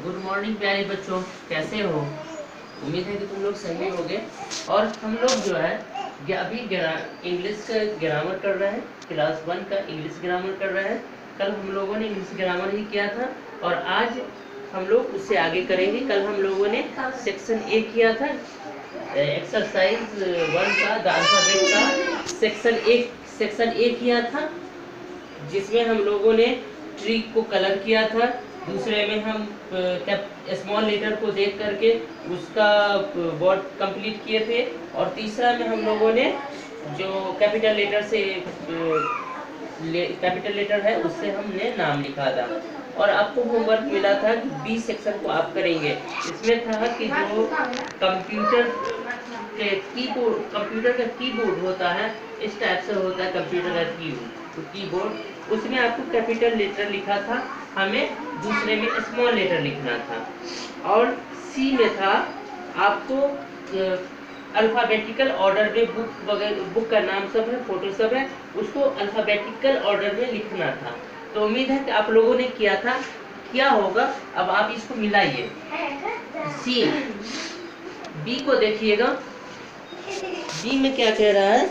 Good morning प्यारे बच्चों, कैसे हो? उम्मीद है कि तुम लोग सही होगे। और हम लोग जो है अभी इंग्लिश का ग्रामर कर रहे हैं, क्लास 1 का इंग्लिश ग्रामर कर रहे हैं। कल हम लोगों ने इंग्लिश ग्रामर ही किया था और आज हम लोग उससे आगे करेंगे। कल हम लोगों ने सेक्शन ए किया था, एक्सरसाइज 1 का द अल्फाबेट का सेक्शन ए किया था, जिसमें हम लोगों ने ट्री को कलर किया था। दूसरे में हम स्मॉल लेटर को देख करके उसका वर्ड कंप्लीट किए थे। और तीसरा में हम लोगों ने जो कैपिटल लेटर है उससे हमने नाम लिखा था। और आपको होमवर्क मिला था कि बी सेक्शन को आप करेंगे। इसमें था कि जो कंप्यूटर का कीबोर्ड होता है, इस टाइप से होता है कंप्यूटर का कीबोर्ड। उसमें आपको कैपिटल लेटर लिखा था, हमें दूसरे में स्मॉल लेटर लिखना था। और सी में था आपको अल्फाबेटिकल ऑर्डर में बुक का नाम सब है, फोटो सब है, उसको अल्फाबेटिकल ऑर्डर में लिखना था। तो उम्मीद है कि आप लोगों ने किया था। क्या होगा, अब आप इसको मिलाइए। सी बी को देखिएगा, बी में क्या कह रहा है?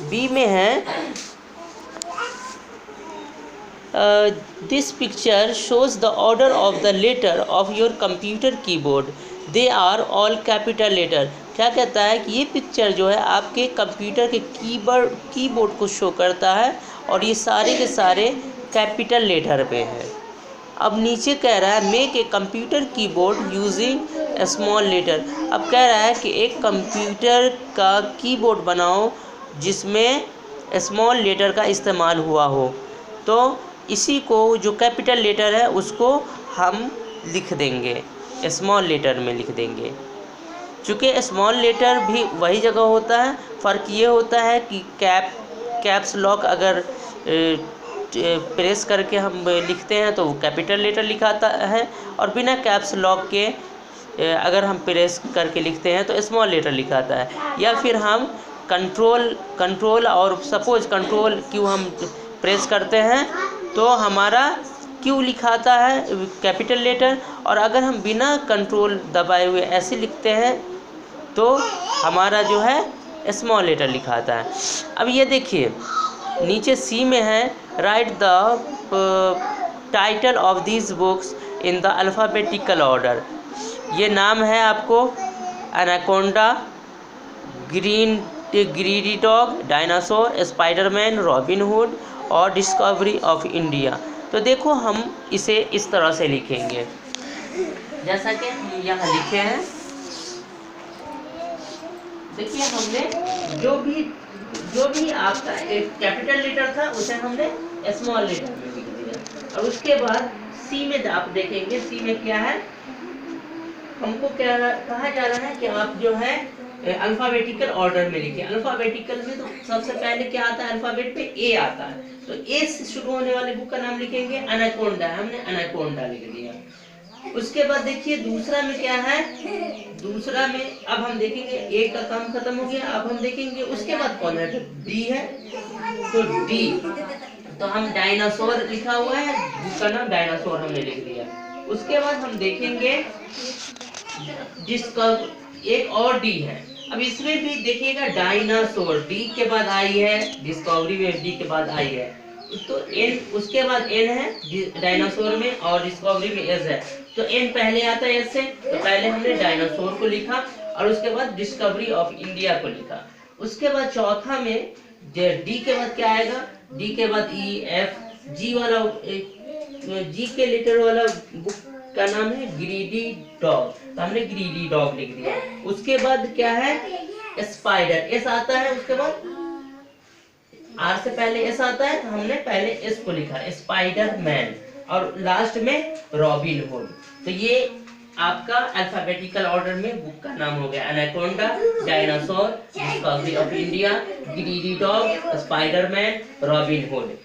बी में है this picture shows the order of the letter of your computer keyboard. They are all capital letter. क्या कहता है कि ये पिक्चर जो है आपके कंप्यूटर के कीबोर्ड को शो करता है और ये सारे के सारे कैपिटल लेटर पे है। अब नीचे कह रहा है make a computer keyboard using small letter. अब कह रहा है कि एक कंप्यूटर का कीबोर्ड बनाओ जिसमें स्मॉल लेटर का इस्तेमाल हुआ हो। तो इसी को जो कैपिटल लेटर है उसको हम लिख देंगे, स्मॉल लेटर में लिख देंगे। चूँकि स्मॉल लेटर भी वही जगह होता है, फ़र्क ये होता है कि कैप्स लॉक अगर प्रेस करके हम लिखते हैं तो वो कैपिटल लेटर लिखाता है, और बिना कैप्स लॉक के अगर हम प्रेस करके लिखते हैं तो स्मॉल लेटर लिखाता है। या फिर हम कंट्रोल और सपोज कंट्रोल क्यू हम प्रेस करते हैं तो हमारा क्यू लिखाता है कैपिटल लेटर, और अगर हम बिना कंट्रोल दबाए हुए ऐसे लिखते हैं तो हमारा जो है स्मॉल लेटर लिखाता है। अब ये देखिए नीचे सी में है right the title of this books in the alphabetical order. ये नाम है आपको anaconda, greedy dog, dinosaur, Spiderman, robin hood और डिस्कवरी ऑफ इंडिया। तो देखो हम इसे इस तरह से लिखेंगे जैसा कि हम यहाँ लिखे हैं। देखिए हमने जो भी आपका एक कैपिटल लेटर था उसे हमने स्मॉल लेटर में लिख दिया। और उसके बाद सी में आप देखेंगे, सी में क्या है, हमको क्या कहा जा रहा है कि आप जो है अल्फाबेटिकल ऑर्डर में लिखिए। अल्फाबेटिकल में तो सबसे पहले क्या आता है, अल्फाबेट पे ए आता है, तो ए से शुरू होने वाले बुक का नाम लिखेंगे एनाकोंडा, हमने एनाकोंडा लिख दिया। उसके बाद देखिए दूसरा में क्या है, दूसरा में अब हम देखेंगे ए का काम खत्म हो गया। अब हम देखेंगे उसके बाद कौन है, डी है, तो डी तो हम डायनासोर लिखा हुआ है, जिसका नाम डायनासोर हमने लिख दिया। उसके बाद हम देखेंगे जिसका एक और डी है। अब इसमें भी देखिएगा डायनासोर डी के बाद आई है, डिस्कवरी में डी के बाद आई है, तो एन उसके बाद एन है डायनासोर में और डिस्कवरी में एस है, तो एन पहले आता है एस से, तो पहले हमने डायनासोर को लिखा और उसके बाद डिस्कवरी ऑफ इंडिया को लिखा। उसके बाद चौथा में डी के बाद क्या आएगा, डी के बाद ई एफ जी वाला, जी के लेटर वाला बुक का नाम है ग्रीडी डॉग, तो हमने ग्रीडी डॉग लिख दिया। उसके बाद क्या है, स्पाइडर, एस आता है, उसके बाद आर से पहले एस आता है, तो हमने पहले एस को लिखा स्पाइडर मैन, और लास्ट में रॉबिन हुड। तो ये आपका अल्फाबेटिकल ऑर्डर में बुक का नाम हो गया, anaconda, dinosaur, discovery of India, greedy dog, Spiderman, robin hood.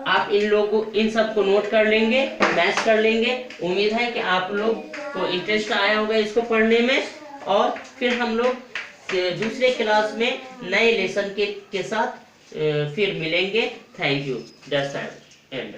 आप इन सब को नोट कर लेंगे, मैच कर लेंगे। उम्मीद है कि आप लोग को इंटरेस्ट आया होगा इसको पढ़ने में, और फिर हम लोग दूसरे क्लास में नए लेसन के साथ फिर मिलेंगे। Thank you. That's and.